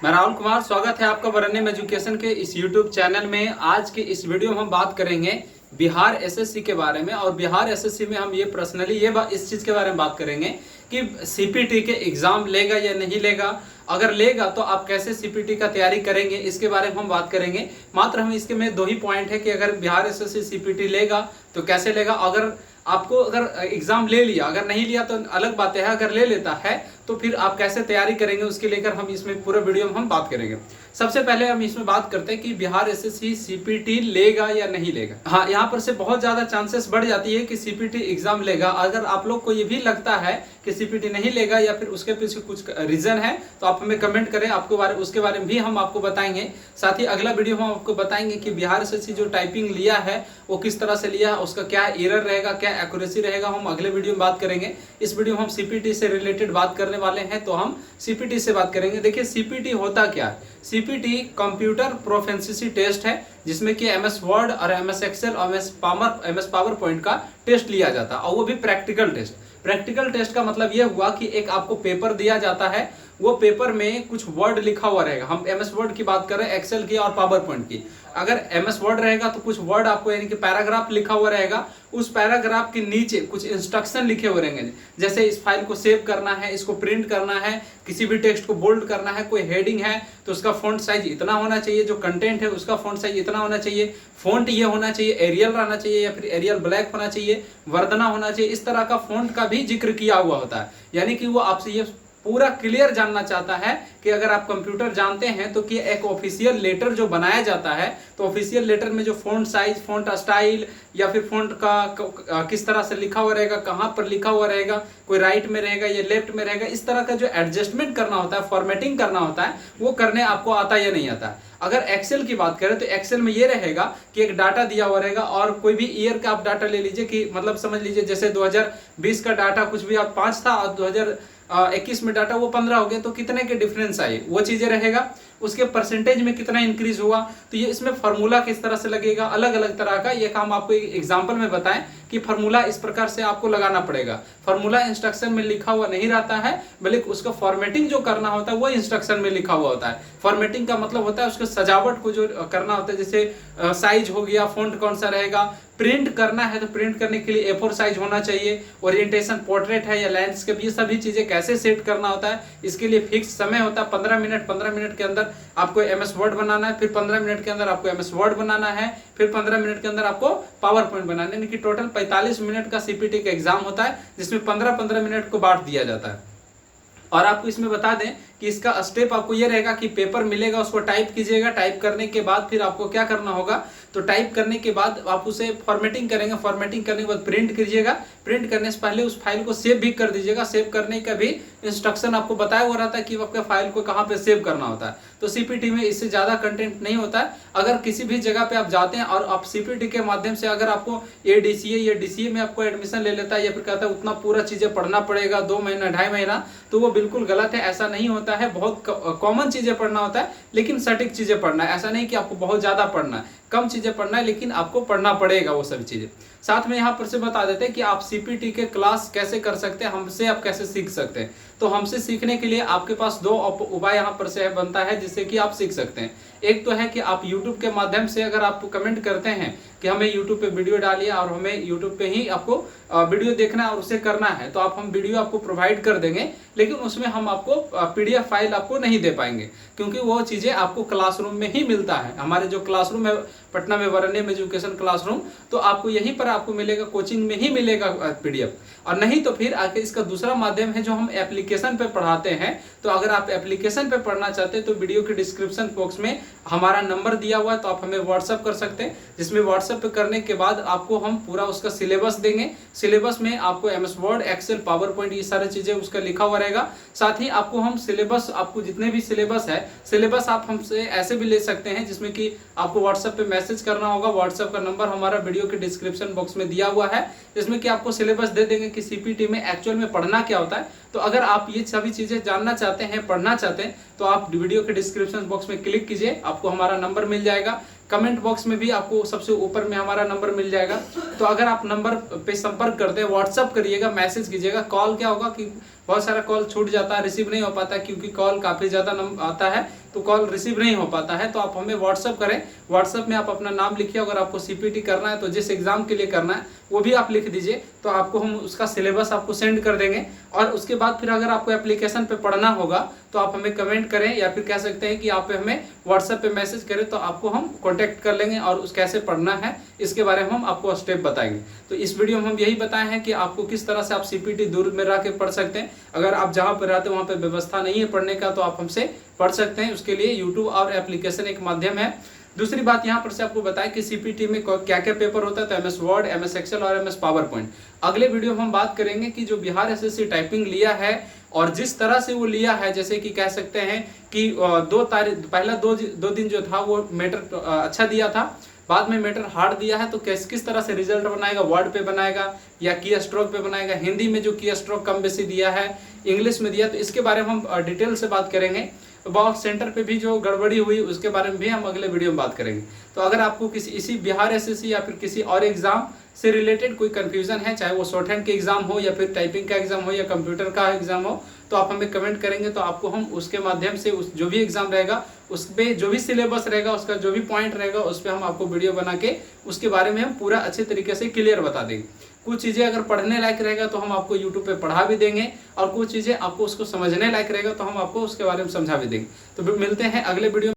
मैं राहुल कुमार, स्वागत है आपका वरण्यम एजुकेशन के इस यूट्यूब चैनल में। आज के इस वीडियो में हम बात करेंगे बिहार एसएससी के बारे में। और बिहार एसएससी में हम ये पर्सनली इस चीज़ के बारे में बात करेंगे कि सीपीटी के एग्ज़ाम लेगा या नहीं लेगा। अगर लेगा तो आप कैसे सीपीटी का तैयारी करेंगे, इसके बारे में हम बात करेंगे। मात्र हम इसके में दो ही पॉइंट है कि अगर बिहार एसएससी सीपीटी लेगा तो कैसे लेगा। अगर एग्जाम ले लिया, अगर नहीं लिया तो अलग बात है। अगर ले लेता है तो फिर आप कैसे तैयारी करेंगे, उसके लेकर हम इसमें पूरे वीडियो में हम बात करेंगे। सबसे पहले हम इसमें बात करते हैं कि बिहार एसएससी सीपीटी लेगा या नहीं लेगा। हाँ, यहाँ पर से बहुत ज्यादा चांसेस बढ़ जाती है कि सीपीटी एग्जाम लेगा। अगर आप लोग को ये भी लगता है कि सीपीटी नहीं लेगा या फिर उसके पीछे कुछ रीजन है तो आप हमें कमेंट करें, उसके बारे में भी हम आपको बताएंगे। साथ ही अगला वीडियो हम आपको बताएंगे कि बिहार एसएससी जो टाइपिंग लिया है वो किस तरह से लिया है, उसका क्या एरर रहेगा, क्या एक्यूरेसी रहेगा, हम अगले वीडियो में बात करेंगे। इस वीडियो में हम सीपीटी से रिलेटेड बात करने वाले हैं, तो हम सीपीटी से बात करेंगे। देखिए सीपीटी होता क्या है। सीपीटी कंप्यूटर प्रोफिशिएंसी टेस्ट है, जिसमें कि एमएस वर्ड और एमएस एक्सेल और एमएस पावर पॉइंट का टेस्ट लिया जाता है, और वो भी प्रैक्टिकल टेस्ट। प्रैक्टिकल टेस्ट का मतलब ये हुआ कि एक आपको पेपर दिया जाता है, वो पेपर में कुछ वर्ड लिखा हुआ रहेगा। हम एमएस वर्ड की बात कर रहे हैं, एक्सेल की और पावर पॉइंट की। अगर एमएस वर्ड रहेगा तो कुछ वर्ड आपको यानी कि पैराग्राफ लिखा हुआ रहेगा, उस पैराग्राफ के नीचे कुछ इंस्ट्रक्शन लिखे हुए रहेंगे। जैसे इस फाइल को सेव करना है, इसको प्रिंट करना है, किसी भी टेक्स्ट को बोल्ड करना है, कोई हेडिंग है तो उसका फॉन्ट साइज इतना होना चाहिए, जो कंटेंट है उसका फॉन्ट साइज इतना होना चाहिए, फॉन्ट ये होना चाहिए, एरियल रहना चाहिए या फिर एरियल ब्लैक होना चाहिए, वर्धना होना चाहिए। इस तरह का फॉन्ट का भी जिक्र किया हुआ होता है। यानी कि वो आपसे ये पूरा क्लियर जानना चाहता है कि अगर आप कंप्यूटर जानते हैं तो कि एक ऑफिशियल लेटर जो बनाया जाता है, तो ऑफिशियल लेटर में जो फॉन्ट साइज, फॉन्ट स्टाइल या फिर फॉन्ट का किस तरह से लिखा हुआ रहेगा, कहां पर लिखा हुआ रहेगा, कोई राइट में रहेगा या लेफ्ट में रहेगा, इस तरह का जो एडजस्टमेंट करना होता है, फॉर्मेटिंग करना होता है, वो करने आपको आता या नहीं आता है। अगर एक्सेल की बात करें तो एक्सेल में ये रहेगा कि एक डाटा दिया हुआ रहेगा, और कोई भी ईयर का आप डाटा ले लीजिए कि मतलब समझ लीजिए जैसे 2020 का डाटा कुछ भी आप 5 था और 2021 में डाटा वो 15 हो गए, तो कितने के डिफरेंस आए वो चीजें रहेगा। उसके परसेंटेज में कितना इंक्रीज हुआ, तो ये इसमें फार्मूला किस तरह से लगेगा, अलग अलग तरह का। ये काम आपको एक एग्जांपल में बताएं कि फार्मूला इस प्रकार से आपको लगाना पड़ेगा। फार्मूला इंस्ट्रक्शन में लिखा हुआ नहीं रहता है, बल्कि उसका फॉर्मेटिंग जो करना होता है वो इंस्ट्रक्शन में लिखा हुआ होता है। फॉर्मेटिंग का मतलब होता है उसके सजावट को जो करना होता है, जैसे साइज हो गया, फॉन्ट कौन सा रहेगा, प्रिंट करना है तो प्रिंट करने के लिए A4 साइज होना चाहिए, ओरिएंटेशन पोर्ट्रेट है या लैंडस्केप, ये सभी चीजें कैसे सेट करना होता है, इसके लिए फिक्स समय होता है 15 मिनट के अंदर आपको एमएस वर्ड बनाना है, फिर 15 मिनट के अंदर आपको एमएस वर्ड बनाना है, फिर 15 मिनट के अंदर आपको पावर पॉइंट बनाना है। यानी कि टोटल 45 मिनट का सीपीटी का एग्जाम होता है, जिसमें 15-15 मिनट को बांट दिया जाता है। और आपको इसमें बता दें कि इसका स्टेप आपको ये रहेगा कि पेपर मिलेगा, उसको टाइप कीजिएगा। टाइप करने के बाद फिर आपको क्या करना होगा, तो टाइप करने के बाद आप उसे फॉर्मेटिंग करेंगे। फॉर्मेटिंग करने के बाद प्रिंट कीजिएगा। प्रिंट करने से पहले उस फाइल को सेव भी कर दीजिएगा। सेव करने का भी इंस्ट्रक्शन आपको बताया हुआ रहता है कि आपके फाइल को कहाँ पे सेव करना होता है। तो सीपीटी में इससे ज्यादा कंटेंट नहीं होता है। अगर किसी भी जगह पे आप जाते हैं और आप सीपीटी के माध्यम से अगर आपको एडीसीए या डीसीए में आपको एडमिशन ले लेता है या फिर कहता है उतना पूरा चीजें पढ़ना पड़ेगा 2 महीना 2.5 महीना, तो वो बिल्कुल गलत है। ऐसा नहीं होता है। बहुत कॉमन चीजें पढ़ना होता है, लेकिन सटीक चीजें पढ़ना है। ऐसा नहीं कि आपको बहुत ज्यादा पढ़ना है, कम चीजें पढ़ना है, लेकिन आपको पढ़ना पड़ेगा वो सभी चीजें। साथ में यहाँ पर से बता देते हैं कि आप सीपीटी के क्लास कैसे कर सकते हैं, हमसे आप कैसे सीख सकते हैं। तो हमसे सीखने के लिए आपके पास 2 उपाय यहाँ पर से बनता है जिससे कि आप सीख सकते हैं। एक तो है कि आप YouTube के माध्यम से अगर आप कमेंट करते हैं कि हमें YouTube पे वीडियो डालिए और हमें YouTube पे ही आपको वीडियो देखना है और उसे करना है, तो हम वीडियो आपको प्रोवाइड कर देंगे, लेकिन उसमें हम आपको PDF फाइल आपको नहीं दे पाएंगे, क्योंकि वो चीजें आपको क्लासरूम में ही मिलता है। हमारे जो क्लासरूम है पटना में वरण्यम एजुकेशन क्लासरूम, तो आपको यहीं पर आपको मिलेगा, कोचिंग में ही मिलेगा PDF। और नहीं तो फिर आके इसका दूसरा माध्यम है जो हम एप्लीकेशन पे पढ़ाते हैं। तो अगर आप एप्लीकेशन पे पढ़ना चाहते हैं तो वीडियो के डिस्क्रिप्शन बॉक्स में हमारा नंबर दिया हुआ है, तो आप हमें व्हाट्सअप कर सकते हैं, जिसमें व्हाट्सअप पे करने के बाद आपको हम पूरा उसका सिलेबस देंगे। सिलेबस में आपको MS Word, Excel, PowerPoint, ये सारी चीजें उसका लिखा हुआ रहेगा। साथ ही आपको हम सिलेबस, आपको जितने भी सिलेबस है, सिलेबस आप हमसे ऐसे भी ले सकते हैं जिसमें कि आपको व्हाट्सएप पे मैसेज करना होगा। व्हाट्सएप का नंबर हमारा वीडियो के डिस्क्रिप्शन बॉक्स में दिया हुआ है, जिसमें कि आपको सिलेबस दे देंगे कि सीपीटी में एक्चुअल में पढ़ना क्या होता है। तो अगर आप ये सभी चीजें जानना चाहते हैं, पढ़ना चाहते हैं, तो आप वीडियो के डिस्क्रिप्शन बॉक्स में क्लिक कीजिए, आपको हमारा नंबर मिल जाएगा। कमेंट बॉक्स में भी आपको सबसे ऊपर में हमारा नंबर मिल जाएगा। तो अगर आप नंबर पे संपर्क करते हैं, व्हाट्सअप करिएगा, मैसेज कीजिएगा। कॉल क्या होगा कि बहुत सारा कॉल छूट जाता है, रिसीव नहीं हो पाता, क्योंकि कॉल काफी ज्यादा आता है। तो कॉल रिसीव नहीं हो पाता है, तो आप हमें व्हाट्सअप करें। व्हाट्सअप में आप अपना नाम लिखिए, अगर आपको सीपीटी करना है तो जिस एग्जाम के लिए करना है वो भी आप लिख दीजिए, तो आपको हम उसका सिलेबस आपको सेंड कर देंगे। और उसके बाद फिर अगर आपको एप्लीकेशन पे पढ़ना होगा तो आप हमें कमेंट करें, या फिर कह सकते हैं कि आप हमें व्हाट्सएप पे मैसेज करें, तो आपको हम कॉन्टैक्ट कर लेंगे और उस कैसे पढ़ना है इसके बारे में हम आपको स्टेप बताएंगे। तो इस वीडियो में हम यही बताए हैं कि आपको किस तरह से आप सीपीटी दूर में रह के पढ़ सकते हैं। अगर आप जहाँ पर रहते हैं वहाँ पे व्यवस्था नहीं है पढ़ने का, तो आप हमसे पढ़ सकते हैं। उसके लिए यूट्यूब और एप्लीकेशन एक माध्यम है। दूसरी बात यहाँ पर से आपको बताएं कि सीपीटी में क्या क्या पेपर होता है, तो एमएस वर्ड, एमएस एक्सेल और एमएस पावर पॉइंट। अगले वीडियो में हम बात करेंगे कि जो बिहार एसएससी टाइपिंग लिया है और जिस तरह से वो लिया है, जैसे कि कह सकते हैं कि 2 तारीख पहला दो दिन जो था वो मैटर अच्छा दिया था, बाद में मैटर हार्ड दिया है, तो किस तरह से रिजल्ट बनाएगा, वर्ड पे बनाएगा या की स्ट्रोक पे बनाएगा, हिंदी में जो की स्ट्रोक कम बेसी दिया है, इंग्लिश में दिया, तो इसके बारे में हम डिटेल से बात करेंगे। बॉक्स सेंटर पे भी जो गड़बड़ी हुई उसके बारे में भी हम अगले वीडियो में बात करेंगे। तो अगर आपको किसी इसी बिहार एसएससी या फिर किसी और एग्जाम से रिलेटेड कोई कंफ्यूजन है, चाहे वो शॉर्ट हैंड के एग्जाम हो या फिर टाइपिंग का एग्जाम हो या कंप्यूटर का एग्जाम हो, तो आप हमें कमेंट करेंगे, तो आपको हम उसके माध्यम से उस जो भी एग्जाम रहेगा उस पर जो भी सिलेबस रहेगा, उसका जो भी पॉइंट रहेगा, उस पर हम आपको वीडियो बना के उसके बारे में हम पूरा अच्छे तरीके से क्लियर बता देंगे। कुछ चीज़ें अगर पढ़ने लायक रहेगा तो हम आपको यूट्यूब पे पढ़ा भी देंगे, और कुछ चीज़ें आपको उसको समझने लायक रहेगा तो हम आपको उसके बारे में समझा भी देंगे। तो मिलते हैं अगले वीडियो।